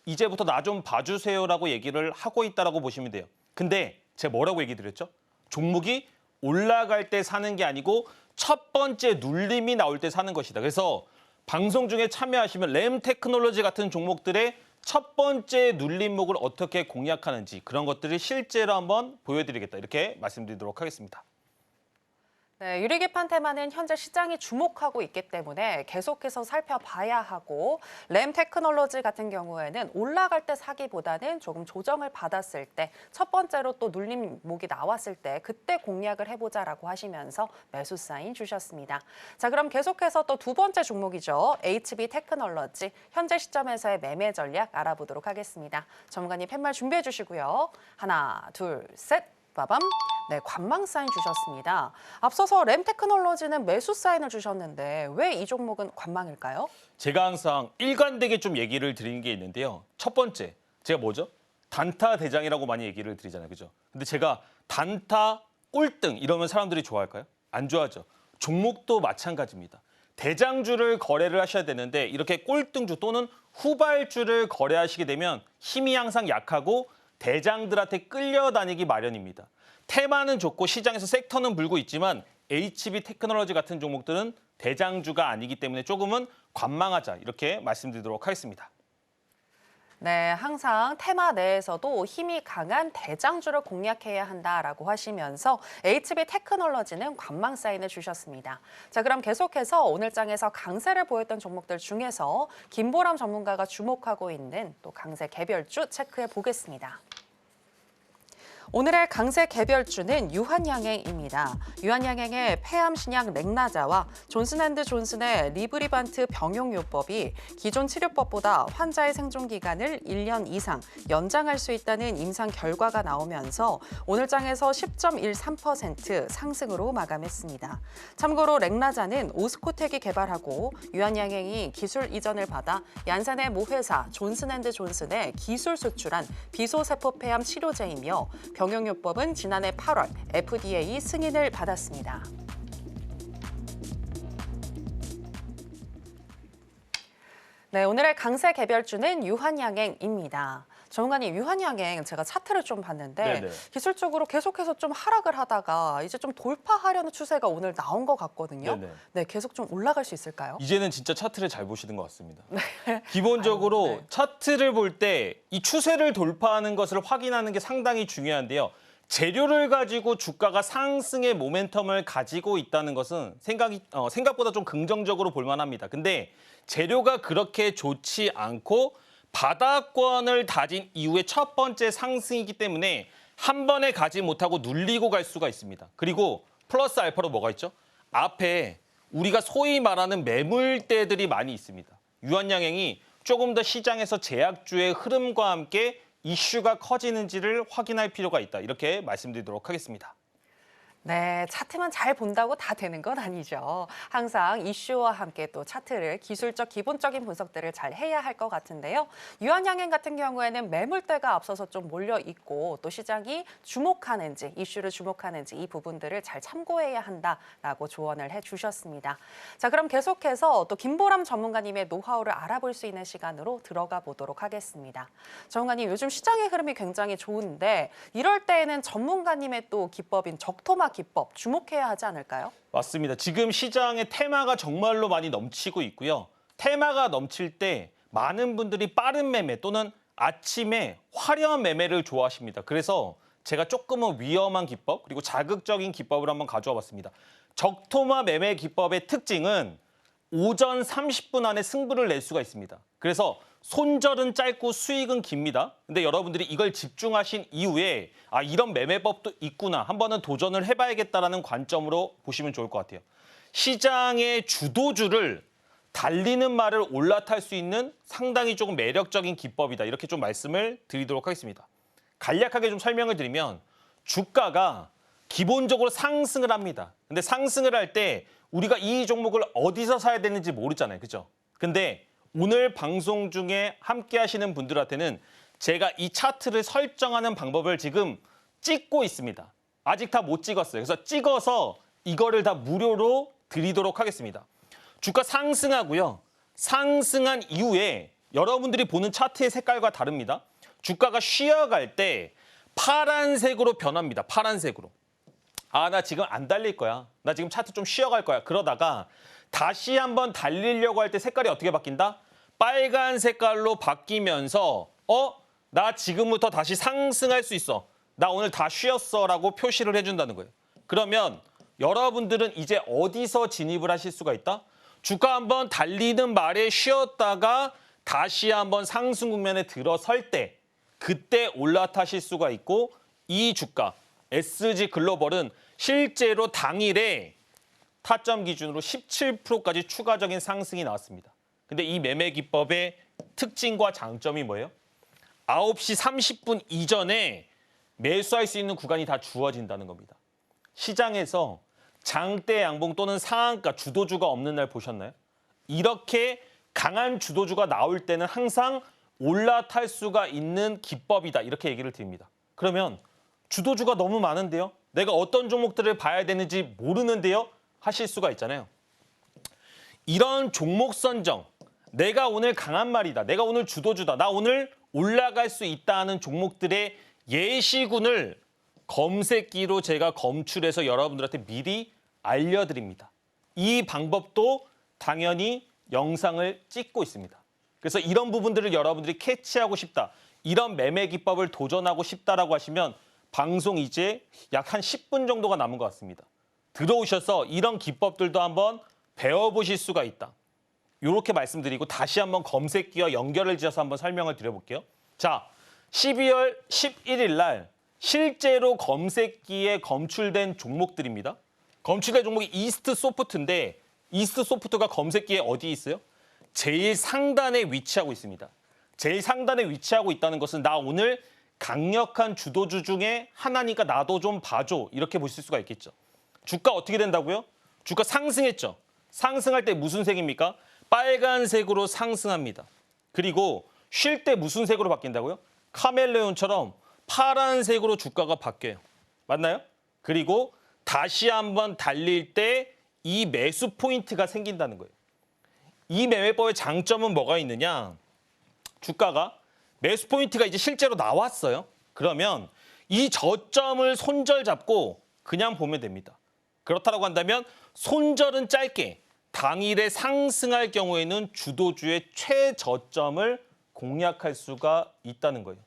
이제부터 나 좀 봐주세요라고 얘기를 하고 있다라고 보시면 돼요. 근데 제가 뭐라고 얘기 드렸죠? 종목이 올라갈 때 사는 게 아니고 첫 번째 눌림이 나올 때 사는 것이다. 그래서 방송 중에 참여하시면 램테크놀로지 같은 종목들의 첫 번째 눌림목을 어떻게 공략하는지 그런 것들을 실제로 한번 보여드리겠다. 이렇게 말씀드리도록 하겠습니다. 네, 유리기판 테마는 현재 시장이 주목하고 있기 때문에 계속해서 살펴봐야 하고 램테크놀로지 같은 경우에는 올라갈 때 사기보다는 조금 조정을 받았을 때 첫 번째로 또 눌림목이 나왔을 때 그때 공략을 해보자라고 하시면서 매수 사인 주셨습니다. 자, 그럼 계속해서 또 두 번째 종목이죠. HB테크놀로지 현재 시점에서의 매매 전략 알아보도록 하겠습니다. 전문가님 팻말 준비해 주시고요. 하나, 둘, 셋. 빠밤. 네, 관망 사인 주셨습니다. 앞서서 램테크놀로지는 매수 사인을 주셨는데 왜 이 종목은 관망일까요? 제가 항상 일관되게 좀 얘기를 드리는 게 있는데요. 첫 번째, 제가 뭐죠? 단타 대장이라고 많이 얘기를 드리잖아요. 그죠? 근데 제가 단타 꼴등 이러면 사람들이 좋아할까요? 안 좋아하죠. 종목도 마찬가지입니다. 대장주를 거래를 하셔야 되는데 이렇게 꼴등주 또는 후발주를 거래하시게 되면 힘이 항상 약하고 대장들한테 끌려다니기 마련입니다. 테마는 좋고 시장에서 섹터는 불고 있지만 HB테크놀로지 같은 종목들은 대장주가 아니기 때문에 조금은 관망하자 이렇게 말씀드리도록 하겠습니다. 네, 항상 테마 내에서도 힘이 강한 대장주를 공략해야 한다라고 하시면서 HB테크놀로지는 관망 사인을 주셨습니다. 자, 그럼 계속해서 오늘 장에서 강세를 보였던 종목들 중에서 김보람 전문가가 주목하고 있는 또 강세 개별주 체크해 보겠습니다. 오늘의 강세 개별주는 유한양행입니다. 유한양행의 폐암신약 렉나자와 존슨앤드존슨의 리브리반트 병용요법이 기존 치료법보다 환자의 생존 기간을 1년 이상 연장할 수 있다는 임상 결과가 나오면서 오늘 장에서 10.13% 상승으로 마감했습니다. 참고로 렉나자는 오스코텍이 개발하고 유한양행이 기술 이전을 받아 얀센의 모회사 존슨앤드존슨에 기술 수출한 비소세포폐암 치료제이며 병용요법은 지난해 8월 FDA 승인을 받았습니다. 네, 오늘의 강세 개별주는 유한양행입니다. 전문가님, 유한양행 제가 차트를 좀 봤는데 네네. 기술적으로 계속해서 좀 하락을 하다가 이제 좀 돌파하려는 추세가 오늘 나온 것 같거든요. 네네. 네, 계속 좀 올라갈 수 있을까요? 이제는 진짜 차트를 잘 보시는 것 같습니다. 기본적으로 아유, 네. 차트를 볼 때 이 추세를 돌파하는 것을 확인하는 게 상당히 중요한데요. 재료를 가지고 주가가 상승의 모멘텀을 가지고 있다는 것은 생각보다 좀 긍정적으로 볼 만합니다. 근데 재료가 그렇게 좋지 않고 바닥권을 다진 이후에 첫 번째 상승이기 때문에 한 번에 가지 못하고 눌리고 갈 수가 있습니다. 그리고 플러스 알파로 뭐가 있죠? 앞에 우리가 소위 말하는 매물대들이 많이 있습니다. 유한양행이 조금 더 시장에서 제약주의 흐름과 함께 이슈가 커지는지를 확인할 필요가 있다. 이렇게 말씀드리도록 하겠습니다. 네, 차트만 잘 본다고 다 되는 건 아니죠. 항상 이슈와 함께 또 차트를 기술적 기본적인 분석들을 잘 해야 할 것 같은데요. 유한양행 같은 경우에는 매물대가 앞서서 좀 몰려 있고 또 시장이 주목하는지 이슈를 주목하는지 이 부분들을 잘 참고해야 한다라고 조언을 해주셨습니다. 자, 그럼 계속해서 또 김보람 전문가님의 노하우를 알아볼 수 있는 시간으로 들어가 보도록 하겠습니다. 전문가님, 요즘 시장의 흐름이 굉장히 좋은데 이럴 때에는 전문가님의 또 기법인 적토마 기법 주목해야 하지 않을까요? 맞습니다. 지금 시장에 테마가 정말로 많이 넘치고 있고요. 테마가 넘칠 때 많은 분들이 빠른 매매 또는 아침에 화려한 매매를 좋아하십니다. 그래서 제가 조금은 위험한 기법 그리고 자극적인 기법을 한번 가져와 봤습니다. 적토마 매매 기법의 특징은 오전 30분 안에 승부를 낼 수가 있습니다. 그래서 손절은 짧고 수익은 깁니다. 근데 여러분들이 이걸 집중하신 이후에 이런 매매법도 있구나. 한번은 도전을 해봐야겠다라는 관점으로 보시면 좋을 것 같아요. 시장의 주도주를 달리는 말을 올라탈 수 있는 상당히 조금 매력적인 기법이다. 이렇게 좀 말씀을 드리도록 하겠습니다. 간략하게 좀 설명을 드리면 주가가 기본적으로 상승을 합니다. 근데 상승을 할 때 우리가 이 종목을 어디서 사야 되는지 모르잖아요. 그죠? 근데 오늘 방송 중에 함께 하시는 분들한테는 제가 이 차트를 설정하는 방법을 지금 찍고 있습니다. 아직 다 못 찍었어요. 그래서 찍어서 이거를 다 무료로 드리도록 하겠습니다. 주가 상승하고요. 상승한 이후에 여러분들이 보는 차트의 색깔과 다릅니다. 주가가 쉬어갈 때 파란색으로 변합니다. 파란색으로. 나 지금 안 달릴 거야. 나 지금 차트 좀 쉬어갈 거야. 그러다가 다시 한번 달리려고 할 때 색깔이 어떻게 바뀐다? 빨간 색깔로 바뀌면서 나 지금부터 다시 상승할 수 있어. 나 오늘 다 쉬었어라고 표시를 해준다는 거예요. 그러면 여러분들은 이제 어디서 진입을 하실 수가 있다? 주가 한번 달리는 말에 쉬었다가 다시 한번 상승 국면에 들어설 때 그때 올라타실 수가 있고 이 주가 SG 글로벌은 실제로 당일에 타점 기준으로 17%까지 추가적인 상승이 나왔습니다. 근데 이 매매 기법의 특징과 장점이 뭐예요? 9시 30분 이전에 매수할 수 있는 구간이 다 주어진다는 겁니다. 시장에서 장대 양봉 또는 상한가 주도주가 없는 날 보셨나요? 이렇게 강한 주도주가 나올 때는 항상 올라탈 수가 있는 기법이다. 이렇게 얘기를 드립니다. 그러면 주도주가 너무 많은데요? 내가 어떤 종목들을 봐야 되는지 모르는데요? 하실 수가 있잖아요. 이런 종목 선정, 내가 오늘 강한 말이다. 내가 오늘 주도주다. 나 오늘 올라갈 수 있다 하는 종목들의 예시군을 검색기로 제가 검출해서 여러분들한테 미리 알려드립니다. 이 방법도 당연히 영상을 찍고 있습니다. 그래서 이런 부분들을 여러분들이 캐치하고 싶다. 이런 매매 기법을 도전하고 싶다라고 하시면 방송 이제 약 한 10분 정도가 남은 것 같습니다. 들어오셔서 이런 기법들도 한번 배워보실 수가 있다. 이렇게 말씀드리고 다시 한번 검색기와 연결을 지어서 한번 설명을 드려볼게요. 자, 12월 11일 날 실제로 검색기에 검출된 종목들입니다. 검출된 종목이 이스트 소프트인데 이스트 소프트가 검색기에 어디 있어요? 제일 상단에 위치하고 있습니다. 제일 상단에 위치하고 있다는 것은 나 오늘 강력한 주도주 중에 하나니까 나도 좀 봐줘. 이렇게 보실 수가 있겠죠. 주가 어떻게 된다고요? 주가 상승했죠. 상승할 때 무슨 색입니까? 빨간색으로 상승합니다. 그리고 쉴 때 무슨 색으로 바뀐다고요? 카멜레온처럼 파란색으로 주가가 바뀌어요. 맞나요? 그리고 다시 한번 달릴 때 이 매수 포인트가 생긴다는 거예요. 이 매매법의 장점은 뭐가 있느냐? 주가가 매수 포인트가 이제 실제로 나왔어요. 그러면 이 저점을 손절 잡고 그냥 보면 됩니다. 그렇다고 한다면 손절은 짧게 당일에 상승할 경우에는 주도주의 최저점을 공략할 수가 있다는 거예요.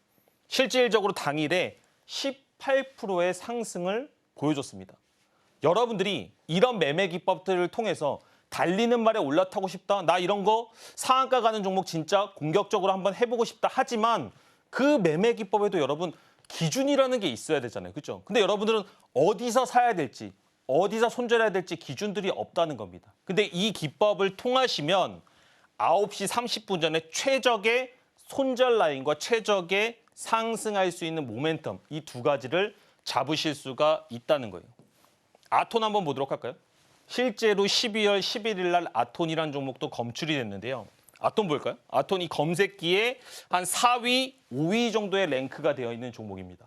실질적으로 당일에 18%의 상승을 보여줬습니다. 여러분들이 이런 매매 기법들을 통해서 달리는 말에 올라타고 싶다. 나 이런 거 상한가 가는 종목 진짜 공격적으로 한번 해보고 싶다. 하지만 그 매매 기법에도 여러분 기준이라는 게 있어야 되잖아요. 그렇죠? 근데 여러분들은 어디서 사야 될지, 어디서 손절해야 될지 기준들이 없다는 겁니다. 근데 이 기법을 통하시면 9시 30분 전에 최적의 손절 라인과 최적의 상승할 수 있는 모멘텀 이 두 가지를 잡으실 수가 있다는 거예요. 아톤 한번 보도록 할까요? 실제로 12월 11일 날 아톤이라는 종목도 검출이 됐는데요. 아톤 볼까요? 아톤이 검색기에 한 4위, 5위 정도의 랭크가 되어 있는 종목입니다.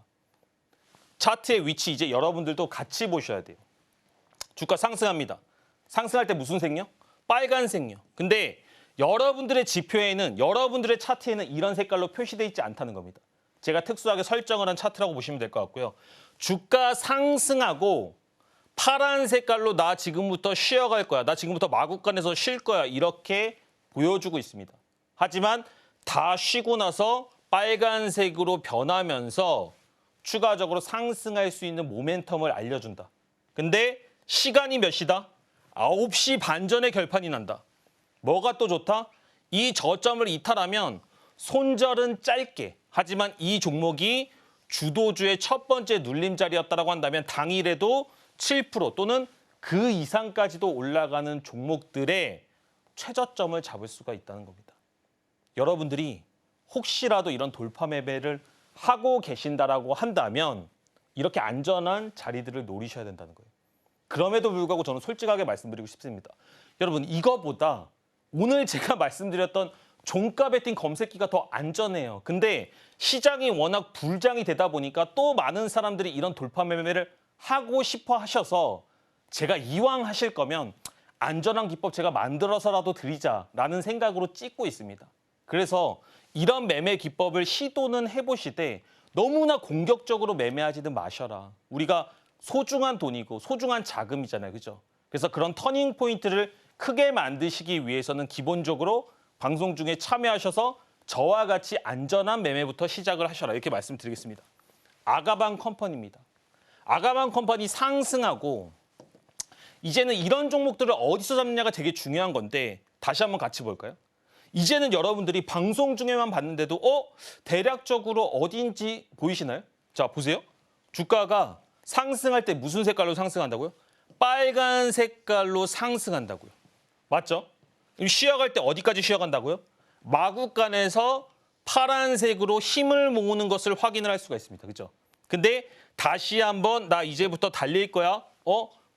차트의 위치 이제 여러분들도 같이 보셔야 돼요. 주가 상승합니다. 상승할 때 무슨 색요? 빨간색요. 근데 여러분들의 지표에는 여러분들의 차트에는 이런 색깔로 표시되어 있지 않다는 겁니다. 제가 특수하게 설정을 한 차트라고 보시면 될 것 같고요. 주가 상승하고 파란 색깔로 나 지금부터 쉬어갈 거야. 나 지금부터 마구간에서 쉴 거야. 이렇게 보여주고 있습니다. 하지만 다 쉬고 나서 빨간색으로 변하면서 추가적으로 상승할 수 있는 모멘텀을 알려준다. 근데 시간이 몇 시다? 9시 반 전에 결판이 난다. 뭐가 또 좋다? 이 저점을 이탈하면 손절은 짧게, 하지만 이 종목이 주도주의 첫 번째 눌림자리였다고 한다면 당일에도 7% 또는 그 이상까지도 올라가는 종목들의 최저점을 잡을 수가 있다는 겁니다. 여러분들이 혹시라도 이런 돌파 매매를 하고 계신다라고 한다면 이렇게 안전한 자리들을 노리셔야 된다는 거예요. 그럼에도 불구하고 저는 솔직하게 말씀드리고 싶습니다. 여러분, 이거보다 오늘 제가 말씀드렸던 종가 베팅 검색기가 더 안전해요. 근데 시장이 워낙 불장이 되다 보니까 또 많은 사람들이 이런 돌파 매매를 하고 싶어 하셔서 제가 이왕 하실 거면 안전한 기법 제가 만들어서라도 드리자라는 생각으로 찍고 있습니다. 그래서 이런 매매 기법을 시도는 해보시되 너무나 공격적으로 매매하지는 마셔라. 우리가 소중한 돈이고 소중한 자금이잖아요. 그죠? 그래서 그런 터닝 포인트를 크게 만드시기 위해서는 기본적으로 방송 중에 참여하셔서 저와 같이 안전한 매매부터 시작을 하셔라. 이렇게 말씀드리겠습니다. 아가방 컴퍼니입니다. 아가방 컴퍼니 상승하고 이제는 이런 종목들을 어디서 잡느냐가 되게 중요한 건데 다시 한번 같이 볼까요? 이제는 여러분들이 방송 중에만 봤는데도 대략적으로 어딘지 보이시나요? 자, 보세요. 주가가 상승할 때 무슨 색깔로 상승한다고요? 빨간 색깔로 상승한다고요. 맞죠? 쉬어갈 때 어디까지 쉬어간다고요? 마구간에서 파란색으로 힘을 모으는 것을 확인을 할 수가 있습니다. 그죠? 근데 다시 한번 나 이제부터 달릴 거야.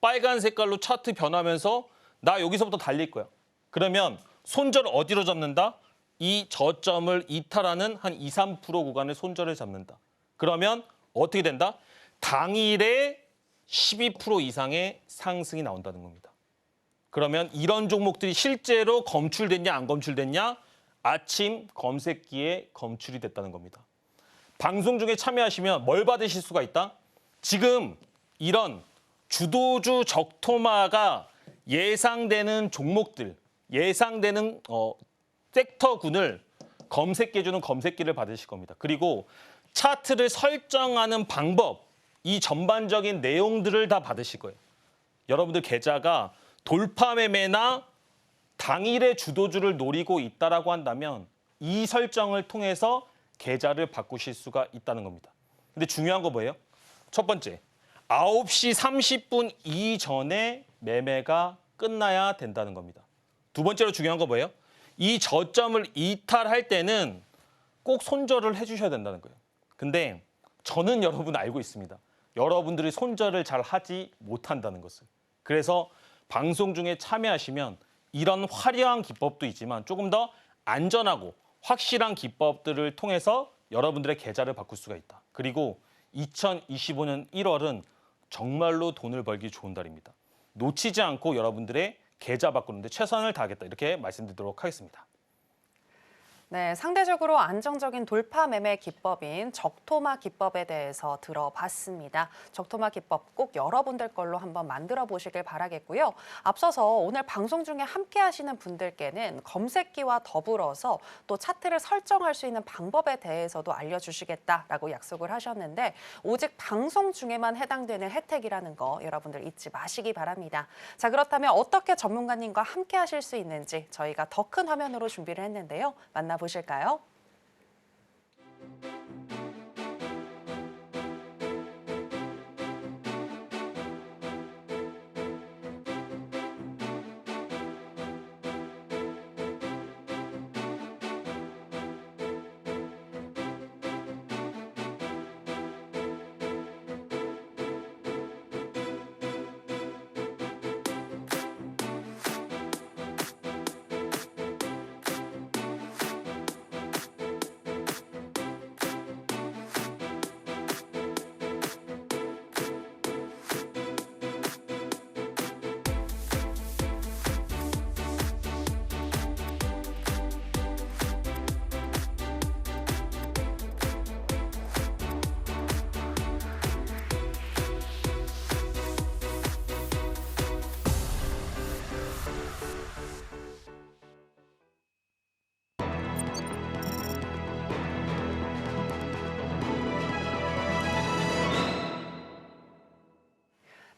빨간 색깔로 차트 변하면서 나 여기서부터 달릴 거야. 그러면 손절 어디로 잡는다? 이 저점을 이탈하는 한 2, 3% 구간을 손절을 잡는다. 그러면 어떻게 된다? 당일에 12% 이상의 상승이 나온다는 겁니다. 그러면 이런 종목들이 실제로 검출됐냐 안 검출됐냐? 아침 검색기에 검출이 됐다는 겁니다. 방송 중에 참여하시면 뭘 받으실 수가 있다? 지금 이런 주도주 적토마가 예상되는 종목들, 예상되는 섹터군을 검색해주는 검색기를 받으실 겁니다. 그리고 차트를 설정하는 방법, 이 전반적인 내용들을 다 받으실 거예요. 여러분들 계좌가 돌파 매매나 당일의 주도주를 노리고 있다라고 한다면 이 설정을 통해서 계좌를 바꾸실 수가 있다는 겁니다. 근데 중요한 거 뭐예요? 첫 번째, 9시 30분 이전에 매매가 끝나야 된다는 겁니다. 두 번째로 중요한 거 뭐예요? 이 저점을 이탈할 때는 꼭 손절을 해주셔야 된다는 거예요. 근데 저는 여러분 알고 있습니다. 여러분들이 손절을 잘 하지 못한다는 것을. 그래서 방송 중에 참여하시면 이런 화려한 기법도 있지만 조금 더 안전하고 확실한 기법들을 통해서 여러분들의 계좌를 바꿀 수가 있다. 그리고 2025년 1월은 정말로 돈을 벌기 좋은 달입니다. 놓치지 않고 여러분들의 계좌 바꾸는데 최선을 다하겠다. 이렇게 말씀드리도록 하겠습니다. 네, 상대적으로 안정적인 돌파 매매 기법인 적토마 기법에 대해서 들어봤습니다. 적토마 기법 꼭 여러분들 걸로 한번 만들어 보시길 바라겠고요. 앞서서 오늘 방송 중에 함께 하시는 분들께는 검색기와 더불어서 또 차트를 설정할 수 있는 방법에 대해서도 알려주시겠다라고 약속을 하셨는데 오직 방송 중에만 해당되는 혜택이라는 거 여러분들 잊지 마시기 바랍니다. 자, 그렇다면 어떻게 전문가님과 함께 하실 수 있는지 저희가 더 큰 화면으로 준비를 했는데요. 만나보실까요?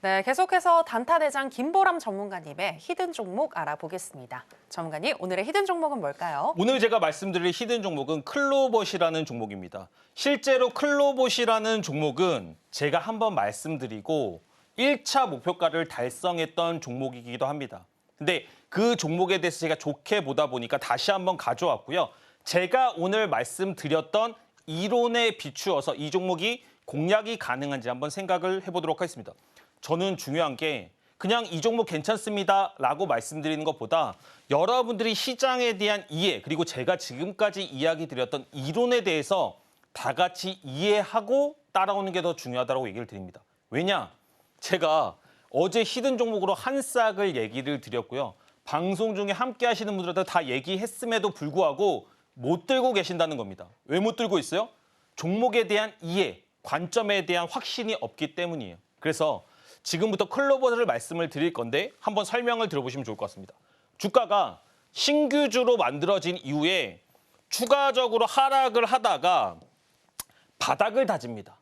네, 계속해서 단타대장 김보람 전문가님의 히든 종목 알아보겠습니다. 전문가님, 오늘의 히든 종목은 뭘까요? 오늘 제가 말씀드릴 히든 종목은 클로봇이라는 종목입니다. 실제로 클로봇이라는 종목은 제가 한번 말씀드리고 1차 목표가를 달성했던 종목이기도 합니다. 근데 그 종목에 대해서 제가 좋게 보다 보니까 다시 한번 가져왔고요. 제가 오늘 말씀드렸던 이론에 비추어서 이 종목이 공략이 가능한지 한번 생각을 해보도록 하겠습니다. 저는 중요한 게 그냥 이 종목 괜찮습니다라고 말씀드리는 것보다 여러분들이 시장에 대한 이해 그리고 제가 지금까지 이야기 드렸던 이론에 대해서 다 같이 이해하고 따라오는 게 더 중요하다고 얘기를 드립니다. 왜냐? 제가 어제 히든 종목으로 한 싹을 얘기를 드렸고요. 방송 중에 함께 하시는 분들한테 다 얘기했음에도 불구하고 못 들고 계신다는 겁니다. 왜 못 들고 있어요? 종목에 대한 이해, 관점에 대한 확신이 없기 때문이에요. 그래서 지금부터 클로봇을 말씀을 드릴 건데 한번 설명을 들어보시면 좋을 것 같습니다. 주가가 신규주로 만들어진 이후에 추가적으로 하락을 하다가 바닥을 다집니다.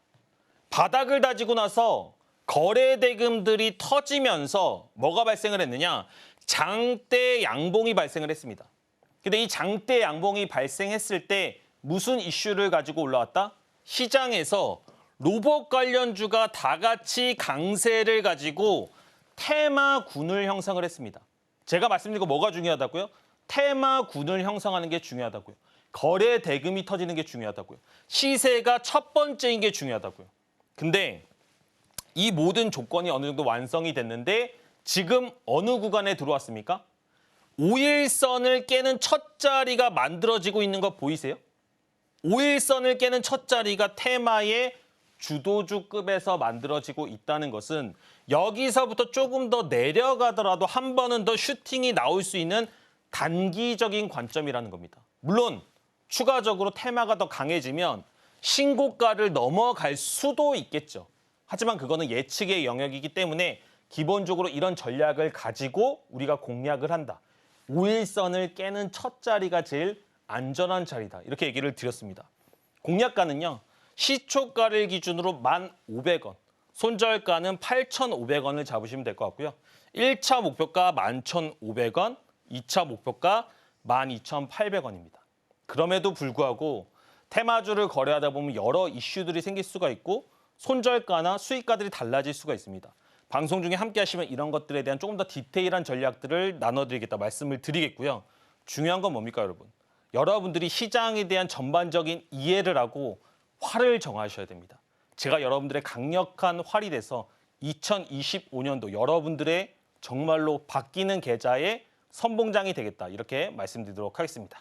바닥을 다지고 나서 거래 대금들이 터지면서 뭐가 발생을 했느냐? 장대 양봉이 발생을 했습니다. 근데 이 장대 양봉이 발생했을 때 무슨 이슈를 가지고 올라왔다? 시장에서 로봇 관련주가 다 같이 강세를 가지고 테마군을 형성을 했습니다. 제가 말씀드린 거 뭐가 중요하다고요? 테마군을 형성하는 게 중요하다고요. 거래 대금이 터지는 게 중요하다고요. 시세가 첫 번째인 게 중요하다고요. 근데 이 모든 조건이 어느 정도 완성이 됐는데 지금 어느 구간에 들어왔습니까? 5일선을 깨는 첫 자리가 만들어지고 있는 거 보이세요? 5일선을 깨는 첫 자리가 테마의 주도주급에서 만들어지고 있다는 것은 여기서부터 조금 더 내려가더라도 한 번은 더 슈팅이 나올 수 있는 단기적인 관점이라는 겁니다. 물론 추가적으로 테마가 더 강해지면 신고가를 넘어갈 수도 있겠죠. 하지만 그거는 예측의 영역이기 때문에 기본적으로 이런 전략을 가지고 우리가 공략을 한다. 5일선을 깨는 첫 자리가 제일 안전한 자리다. 이렇게 얘기를 드렸습니다. 공략가는요. 시초가를 기준으로 1,500원, 손절가는 8,500원을 잡으시면 될 것 같고요. 1차 목표가 11,500원, 2차 목표가 12,800원입니다. 그럼에도 불구하고 테마주를 거래하다 보면 여러 이슈들이 생길 수가 있고 손절가나 수익가들이 달라질 수가 있습니다. 방송 중에 함께 하시면 이런 것들에 대한 조금 더 디테일한 전략들을 나눠드리겠다 말씀을 드리겠고요. 중요한 건 뭡니까, 여러분? 여러분들이 시장에 대한 전반적인 이해를 하고 활을 정하셔야 됩니다. 제가 여러분들의 강력한 활이 돼서 2025년도 여러분들의 정말로 바뀌는 계좌의 선봉장이 되겠다. 이렇게 말씀드리도록 하겠습니다.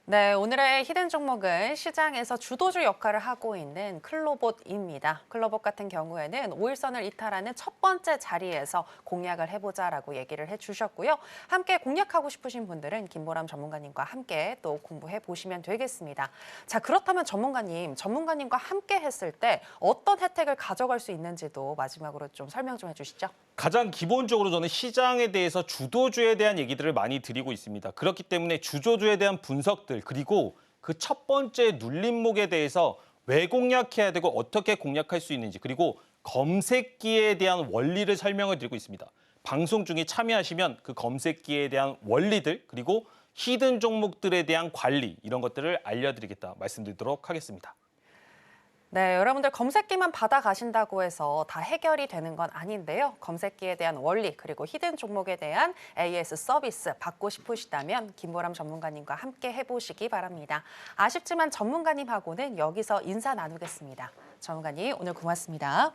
네, 오늘의 히든 종목은 시장에서 주도주 역할을 하고 있는 클로봇입니다. 클로봇 같은 경우에는 5일선을 이탈하는 첫 번째 자리에서 공략을 해보자라고 얘기를 해주셨고요. 함께 공략하고 싶으신 분들은 김보람 전문가님과 함께 또 공부해 보시면 되겠습니다. 자, 그렇다면 전문가님과 함께 했을 때 어떤 혜택을 가져갈 수 있는지도 마지막으로 좀 설명 좀 해주시죠. 가장 기본적으로 저는 시장에 대해서 주도주에 대한 얘기들을 많이 드리고 있습니다. 그렇기 때문에 주도주에 대한 분석들 그리고 그 첫 번째 눌림목에 대해서 왜 공략해야 되고 어떻게 공략할 수 있는지 그리고 검색기에 대한 원리를 설명을 드리고 있습니다. 방송 중에 참여하시면 그 검색기에 대한 원리들 그리고 히든 종목들에 대한 관리 이런 것들을 알려드리겠다 말씀드리도록 하겠습니다. 네, 여러분들 검색기만 받아가신다고 해서 다 해결이 되는 건 아닌데요. 검색기에 대한 원리 그리고 히든 종목에 대한 AS 서비스 받고 싶으시다면 김보람 전문가님과 함께 해보시기 바랍니다. 아쉽지만 전문가님하고는 여기서 인사 나누겠습니다. 전문가님 오늘 고맙습니다.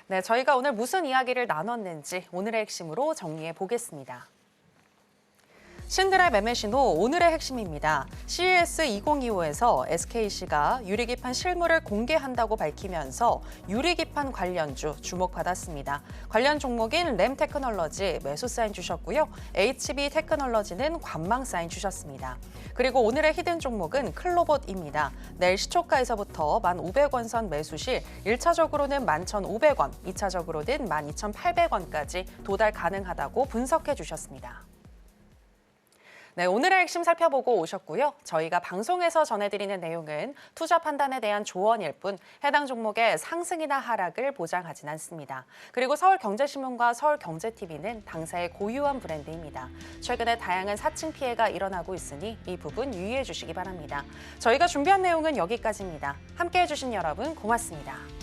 네, 저희가 오늘 무슨 이야기를 나눴는지 오늘의 핵심으로 정리해 보겠습니다. 신드라 매매 신호 오늘의 핵심입니다. CES 2025에서 SKC가 유리기판 실물을 공개한다고 밝히면서 유리기판 관련주 주목받았습니다. 관련 종목인 램테크놀로지 매수 사인 주셨고요. HB 테크놀로지는 관망 사인 주셨습니다. 그리고 오늘의 히든 종목은 클로봇입니다. 내일 시초가에서부터 1,500원 선 매수 시 1차적으로는 11,500원, 2차적으로는 12,800원까지 도달 가능하다고 분석해 주셨습니다. 네, 오늘의 핵심 살펴보고 오셨고요. 저희가 방송에서 전해드리는 내용은 투자 판단에 대한 조언일 뿐 해당 종목의 상승이나 하락을 보장하진 않습니다. 그리고 서울경제신문과 서울경제TV는 당사의 고유한 브랜드입니다. 최근에 다양한 사칭 피해가 일어나고 있으니 이 부분 유의해 주시기 바랍니다. 저희가 준비한 내용은 여기까지입니다. 함께해 주신 여러분 고맙습니다.